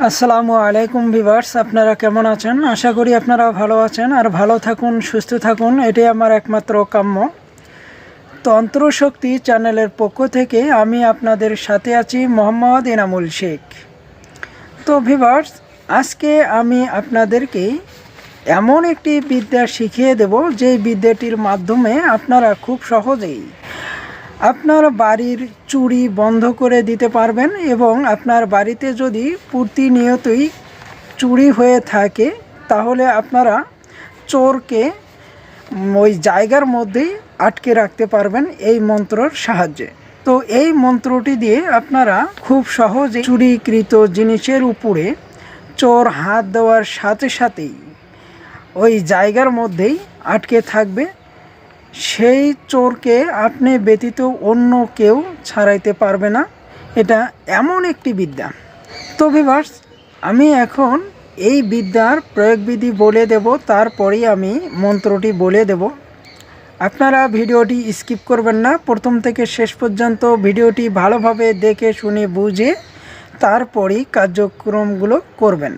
আসসালামু আলাইকুম ভিউয়ার্স, আপনারা কেমন আছেন? আশা করি আপনারা ভালো আছেন আর ভালো থাকুন, সুস্থ থাকুন, এটাই আমার একমাত্র কাম্য। তন্ত্রশক্তি চ্যানেলের পক্ষ থেকে আমি আপনাদের সাথে আছি মোহাম্মদ এনামুল শেখ। তো ভিউয়ার্স, আজকে আমি আপনাদেরকে এমন একটি বিদ্যা শিখিয়ে দেব যে বিদ্যাটির মাধ্যমে আপনারা খুব সহজেই আপনার বাড়ির চুরি বন্ধ করে দিতে পারবেন এবং আপনার বাড়িতে যদি প্রতিনিয়তই চুরি হয়ে থাকে তাহলে আপনারা চোরকে ওই জায়গার মধ্যেই আটকে রাখতে পারবেন এই মন্ত্রর সাহায্যে। তো এই মন্ত্রটি দিয়ে আপনারা খুব সহজে চুরিকৃত জিনিসের উপরে চোর হাত দেওয়ার সাথে সাথেই ওই জায়গার মধ্যেই আটকে থাকবে। সেই চোরকে আপনি ব্যতীত অন্য কেউ ছাড়াইতে পারবে না। এটা এমন একটি বিদ্যা। তো ভিউয়ার্স, আমি এখন এই বিদ্যার প্রয়োগবিধি বলে দেব, তারপরেই আমি মন্ত্রটি বলে দেব। আপনারা ভিডিওটি স্কিপ করবেন না, প্রথম থেকে শেষ পর্যন্ত ভিডিওটি ভালোভাবে দেখে শুনে বুঝে তারপরেই কার্যক্রমগুলো করবেন।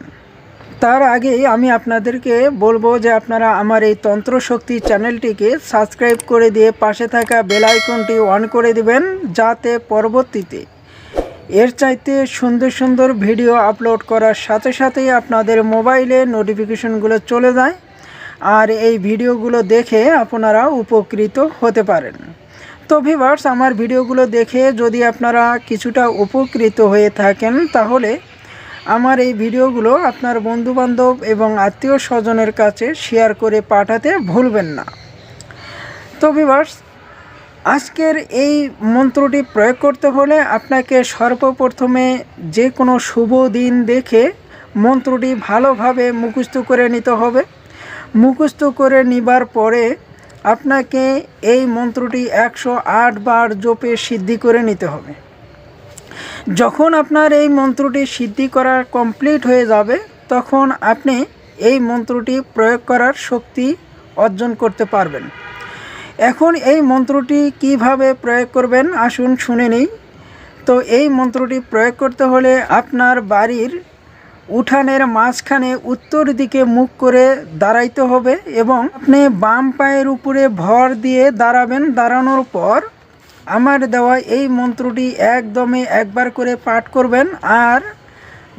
তার আগেই আমি আপনাদেরকে বলবো যে আপনারা আমার এই তন্ত্রশক্তি চ্যানেলটিকে সাবস্ক্রাইব করে দিয়ে পাশে থাকা বেল আইকনটি অন করে দিবেন, যাতে পরবর্তীতে এর চাইতে সুন্দর সুন্দর ভিডিও আপলোড করার সাথে সাথেই আপনাদের মোবাইলে নোটিফিকেশনগুলো চলে যায় আর এই ভিডিওগুলো দেখে আপনারা উপকৃত হতে পারেন। তো ভিউয়ার্স, আমার ভিডিওগুলো দেখে যদি আপনারা কিছুটা উপকৃত হয়ে থাকেন তাহলে আমার এই ভিডিওগুলো আপনার বন্ধুবান্ধব এবং আত্মীয় স্বজনের কাছে শেয়ার করে পাঠাতে ভুলবেন না। তো ভিউয়ার্স, আজকের এই মন্ত্রটি প্রয়োগ করতে হলে আপনাকে সর্বপ্রথমে যে কোনো শুভ দিন দেখে মন্ত্রটি ভালোভাবে মুখস্থ করে নিতে হবে। মুখস্থ করে নেবার পরে আপনাকে এই মন্ত্রটি 108 বার জপে সিদ্ধি করে নিতে হবে। যখন আপনার এই মন্ত্রটি সিদ্ধি করা কমপ্লিট হয়ে যাবে তখন আপনি এই মন্ত্রটি প্রয়োগ করার শক্তি অর্জন করতে পারবেন। এখন এই মন্ত্রটি কিভাবে প্রয়োগ করবেন আসুন শুনে নিই। তো এই মন্ত্রটি প্রয়োগ করতে হলে আপনার বাড়ির উঠানের মাঝখানে উত্তর দিকে মুখ করে দাঁড়াইতে হবে এবং আপনি বাম পায়ের উপরে ভর দিয়ে দাঁড়াবেন। দাঁড়ানোর পর আমার দেওয়া এই মন্ত্রটি একদমে একবার করে পাঠ করবেন আর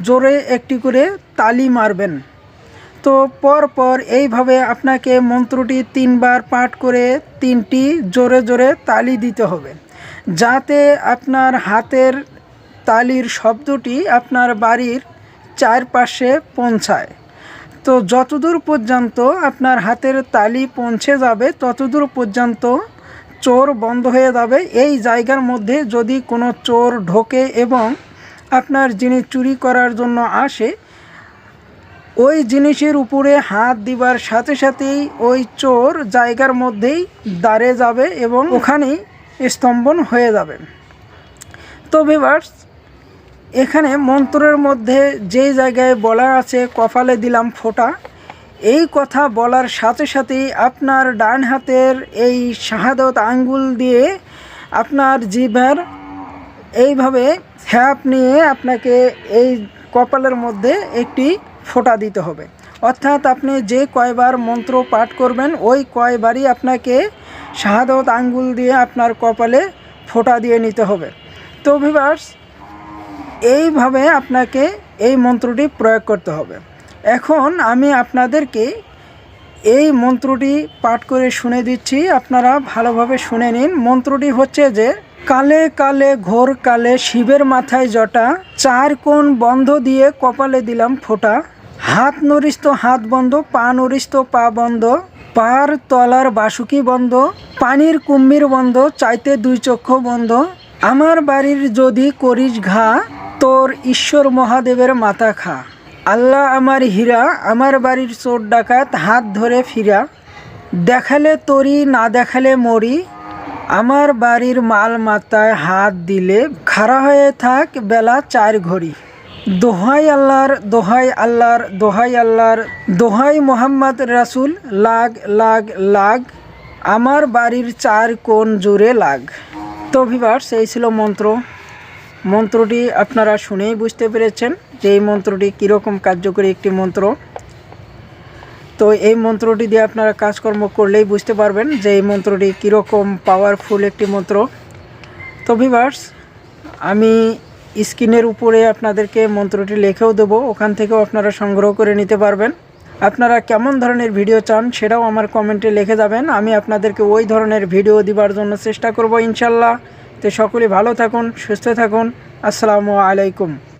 জোরে একটি করে তালি মারবেন। তো পর এইভাবে আপনাকে মন্ত্রটি 3 বার পাঠ করে 3টি জোরে জোরে তালি দিতে হবে, যাতে আপনার হাতের তালির শব্দটি আপনার বাড়ির চারপাশে পৌঁছায়। তো যতদূর পর্যন্ত আপনার হাতের তালি পৌঁছে যাবে ততদূর পর্যন্ত চোর বন্ধ হয়ে যাবে। এই জায়গার মধ্যে যদি কোনো চোর ঢোকে এবং আপনার জিনিস চুরি করার জন্য আসে, ওই জিনিসের উপরে হাত দিবার সাথে সাথেই ওই চোর জায়গার মধ্যেই দাঁড়িয়ে যাবে এবং ওখানেই স্তম্ভন হয়ে যাবে। তো ভিউয়ার্স, এখানে মন্ত্রের মধ্যে যেই জায়গায় বলা আছে কপালে দিলাম ফোঁটা, এই কথা বলার সাথে সাথেই আপনার ডান হাতের এই শাহাদত আঙ্গুল দিয়ে আপনার জিহ্বার এইভাবে হ্যাপ নিয়ে আপনাকে এই কপালের মধ্যে একটি ফোঁটা দিতে হবে। অর্থাৎ আপনি যে কয়বার মন্ত্র পাঠ করবেন ওই কয়বারই আপনাকে শাহাদত আঙ্গুল দিয়ে আপনার কপালে ফোঁটা দিয়ে নিতে হবে। তো ভিউয়ার্স, এইভাবে আপনাকে এই মন্ত্রটি প্রয়োগ করতে হবে। এখন আমি আপনাদেরকে এই মন্ত্রটি পাঠ করে শুনে দিচ্ছি, আপনারা ভালোভাবে শুনে নিন। মন্ত্রটি হচ্ছে যে কালে কালে ঘোর কালে শিবের মাথায় জটা, 4 কোণ বন্ধ দিয়ে কপালে দিলাম ফোঁটা, হাত নড়িস তো হাত বন্ধ, পা নড়িস তো পা বন্ধ, পার তলার বাসুকি বন্ধ, পানির কুম্ভীর বন্ধ, চাইতে 2 চক্ষু বন্ধ, আমার বাড়ির যদি করিস ঘা, তোর ঈশ্বর মহাদেবের মাথা খা, আল্লাহ আমার হীরা, আমার বাড়ির চোর ডাকাত হাত ধরে ফিরা, দেখালে তরি না দেখালে মরি, আমার বাড়ির মাল মাথায় হাত দিলে খাড়া হয়ে থাক বেলা 4 ঘড়ি, দোহাই আল্লাহর দোহাই আল্লাহর দোহাই আল্লাহর দোহাই মোহাম্মদ রাসুল, লাগ লাগ লাগ, আমার বাড়ির 4 কোণ জুড়ে লাগ। তো ভিউয়ার্স, এই ছিল মন্ত্র। মন্ত্রটি আপনারা শুনেই বুঝতে পেরেছেন যে এই মন্ত্রটি কীরকম কার্যকরী একটি মন্ত্র। তো এই মন্ত্রটি দিয়ে আপনারা কাজকর্ম করলেই বুঝতে পারবেন যে এই মন্ত্রটি কীরকম পাওয়ারফুল একটি মন্ত্র। তো ভিউয়ার্স, আমি স্ক্রিনের উপরে আপনাদেরকে মন্ত্রটি লিখেও দেবো, ওখান থেকেও আপনারা সংগ্রহ করে নিতে পারবেন। আপনারা কেমন ধরনের ভিডিও চান সেটাও আমার কমেন্টে লিখে যাবেন, আমি আপনাদেরকে ওই ধরনের ভিডিও দেওয়ার জন্য চেষ্টা করব ইনশাল্লাহ। তো সকলে ভালো থাকুন, সুস্থ থাকুন। আসসালামু আলাইকুম।